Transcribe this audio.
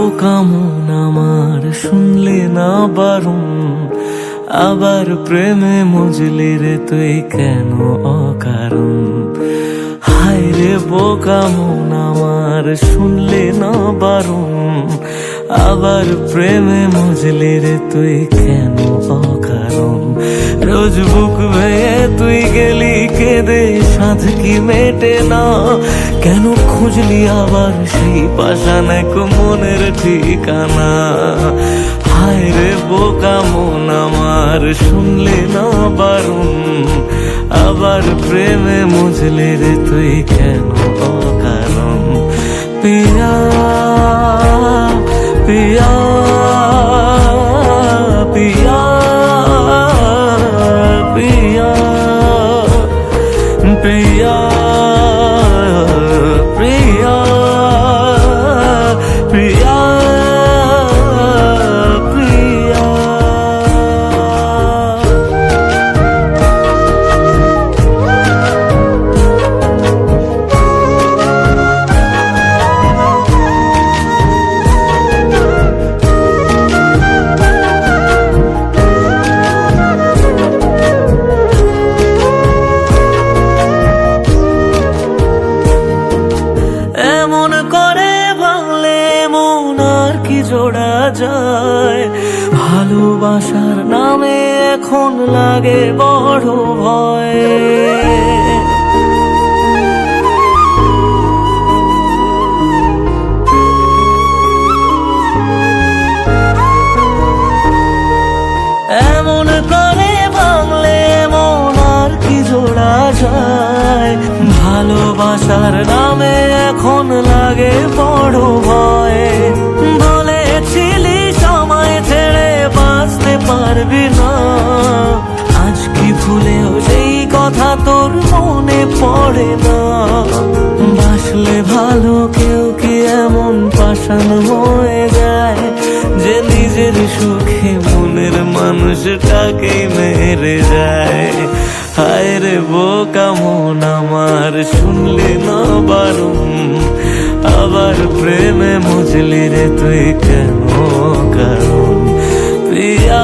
বোকা মন আমার শুনলে না বারণ, আবার প্রেমে মজলি রে তুই কেন অকারণ। হায় রে বোকা মন আমার শুনলে না বারণ, আবার প্রেমে মজলি রে তুই কেন অকারণ। রোজ বুক ভেঙে তুই গেলি কেঁদে সাধ কি মেটে না, কেন খুঁজলি আবার সেই পাষাণ এক মনের ঠিকানা। হায় রে বোকা মন আমার শুনলে না বারণ, আবার প্রেমে মজলে রে তুই কেন অকারণ। পিয়া পিয়া পিয়া পিয়া পিয়া প্রিয়া প্রিয়া প্রিয়া। এমন করে ভাঙলে মন আর কি জোড়া যায়, ভালোবাসার নামে এখন লাগে বড় ভয়। এমন করে ভাঙলে মন আর কি জোড়া যায়, ভালোবাসার নামে এখন লাগে বড় ভয়। বলেছিলি সময় ছেড়ে বাঁচতে পারবি না, আজ কি ভুলেও সেই কথা তোর মনে পড়ে না। বাসলে ভালো কেউ কি এমন পাষাণ হয়ে যায়, যে নিজের সুখে মনের মানুষটাকেই মেরে যায়। হায় রে বোকা মন আমার শুনলে না বারণ, আবার প্রেমে মজলি রে তুই কেন কারণ। প্রিয়া।